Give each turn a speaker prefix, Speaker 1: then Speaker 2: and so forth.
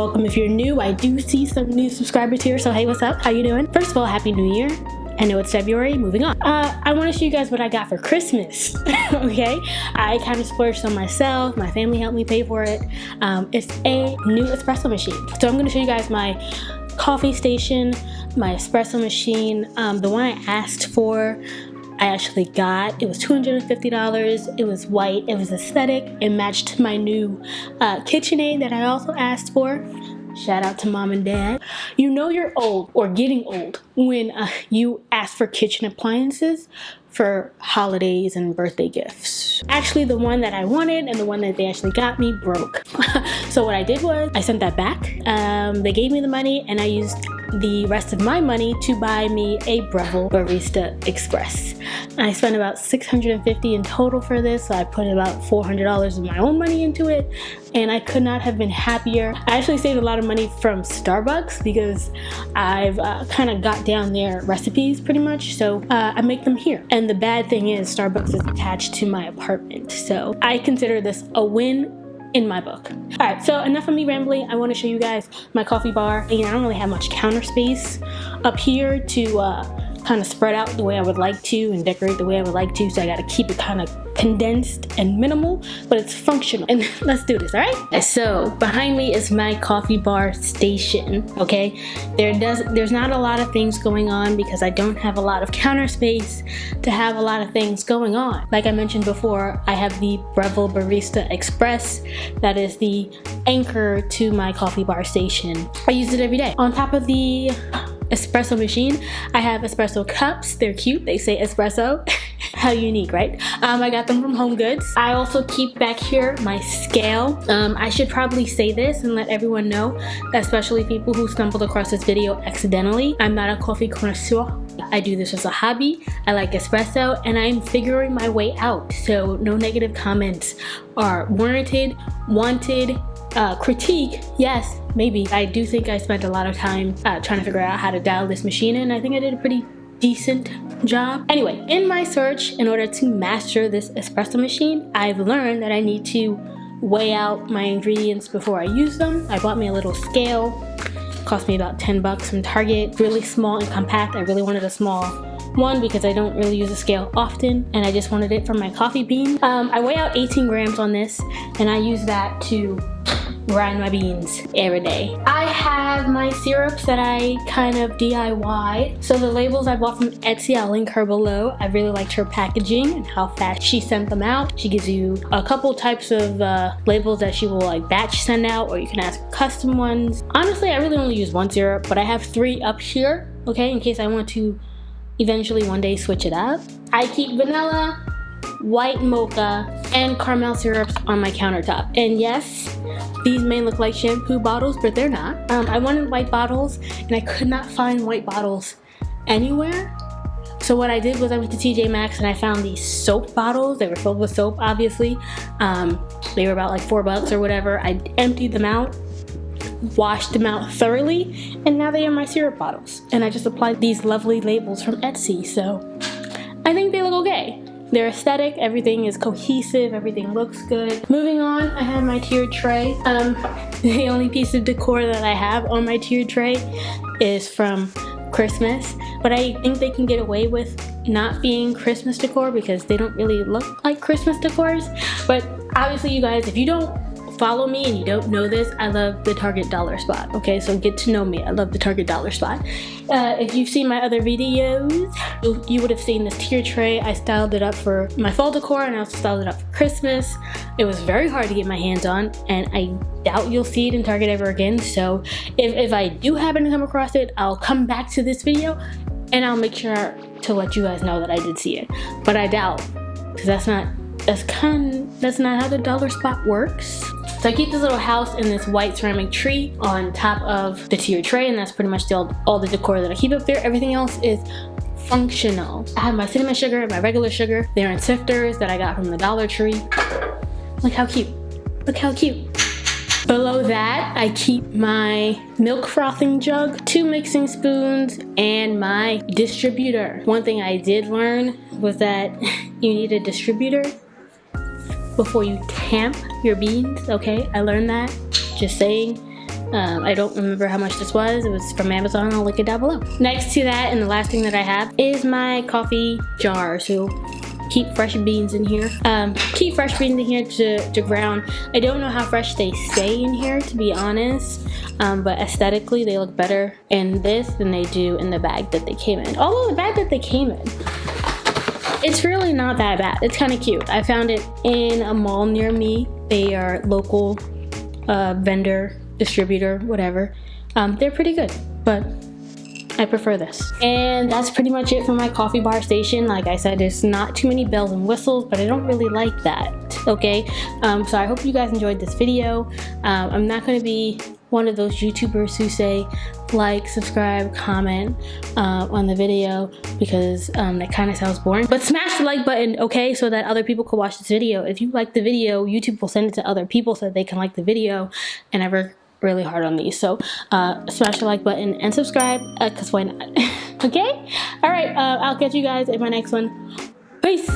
Speaker 1: welcome if you're new. I do see some new subscribers here, so hey, what's up? How you doing? First of all, Happy New Year. I know it's February, moving on. I want to show you guys what I got for Christmas, okay? I kind of splurged on myself. My family helped me pay for it. It's a new espresso machine. So I'm going to show you guys my coffee station, my espresso machine. The one I asked for, I actually got. It was $250. It was white. It was aesthetic. It matched my new KitchenAid that I also asked for. Shout out to mom and dad. You know you're old or getting old when you ask for kitchen appliances for holidays and birthday gifts. Actually, the one that I wanted and the one that they actually got me broke. So what I did was I sent that back. They gave me the money and I used the rest of my money to buy me a Breville Barista Express. I spent about $650 in total for this, so I put about $400 of my own money into it, and I could not have been happier. I actually saved a lot of money from Starbucks because I've kind of got down their recipes pretty much, so I make them here. And the bad thing is Starbucks is attached to my apartment, so I consider this a win in my book. Alright, so enough of me rambling. I want to show you guys my coffee bar. And I don't really have much counter space up here to kind of spread out the way I would like to and decorate the way I would like to, so I got to keep it kind of condensed and minimal, but it's functional. And let's do this, alright? So behind me is my coffee bar station, okay? There's not a lot of things going on because I don't have a lot of counter space to have a lot of things going on. Like I mentioned before, I have the Breville Barista Express. That is the anchor to my coffee bar station. I use it every day. On top of the espresso machine, I have espresso cups. They're cute. They say espresso. How unique, right? I got them from Home Goods. I also keep back here my scale. I should probably say this and let everyone know, especially people who stumbled across this video accidentally. I'm not a coffee connoisseur. I do this as a hobby. I like espresso and I'm figuring my way out. So no negative comments are warranted, wanted. Critique, yes, maybe. I do think I spent a lot of time trying to figure out how to dial this machine in. I think I did a pretty decent job. Anyway, in my search, in order to master this espresso machine, I've learned that I need to weigh out my ingredients before I use them. I bought me a little scale. It cost me about 10 bucks from Target. Really small and compact. I really wanted a small one because I don't really use a scale often and I just wanted it for my coffee bean. I weigh out 18 grams on this and I use that to grind my beans every day. I have my syrups that I kind of DIY. So the labels I bought from Etsy, I'll link her below. I really liked her packaging and how fast she sent them out. She gives you a couple types of labels that she will like batch send out, or you can ask for custom ones. Honestly, I really only use one syrup, but I have 3 up here, okay, in case I want to eventually one day switch it up. I keep vanilla, white mocha, and caramel syrups on my countertop. And yes, these may look like shampoo bottles, but they're not. I wanted white bottles and I could not find white bottles anywhere. So what I did was I went to TJ Maxx and I found these soap bottles. They were filled with soap, obviously. They were about like $4 or whatever. I emptied them out, washed them out thoroughly, and now they are my syrup bottles. And I just applied these lovely labels from Etsy, so I think they look okay. They're aesthetic, everything is cohesive, everything looks good. Moving on, I have my tiered tray. The only piece of decor that I have on my tiered tray is from Christmas, but I think they can get away with not being Christmas decor because they don't really look like Christmas decors. But obviously you guys, if you don't follow me and you don't know this, I love the Target dollar spot, okay? So get to know me. I love the Target dollar spot. If you've seen my other videos, you would have seen this tier tray. I styled it up for my fall decor and I also styled it up for Christmas. It was very hard to get my hands on and I doubt you'll see it in Target ever again. So if I do happen to come across it, I'll come back to this video and I'll make sure to let you guys know that I did see it. But I doubt, because that's not how the dollar spot works. So I keep this little house in this white ceramic tree on top of the tier tray, and that's pretty much all the decor that I keep up there. Everything else is functional. I have my cinnamon sugar and my regular sugar. They're in sifters that I got from the Dollar Tree. Look how cute. Look how cute. Below that, I keep my milk frothing jug, 2 mixing spoons, and my distributor. One thing I did learn was that you need a distributor before you tamp your beans, okay? I learned that, just saying. I don't remember how much this was. It was from Amazon. I'll link it down below. Next to that, and the last thing that I have is my coffee jar. So keep fresh beans in here. Keep fresh beans in here to ground. I don't know how fresh they stay in here, to be honest, but aesthetically they look better in this than they do in the bag that they came in. Although the bag that they came in, it's really not that bad. It's kind of cute. I found it in a mall near me. They are local vendor, distributor, whatever. They're pretty good, but I prefer this. And that's pretty much it for my coffee bar station. Like I said, there's not too many bells and whistles, but I don't really like that, okay? So I hope you guys enjoyed this video. I'm not gonna be one of those YouTubers who say like, subscribe, comment on the video, because that kind of sounds boring. But smash the like button, okay, so that other people can watch this video. If you like the video, YouTube will send it to other people so that they can like the video, and I work really hard on these. So smash the like button and subscribe, because why not? Okay? All right, I'll catch you guys in my next one. Peace.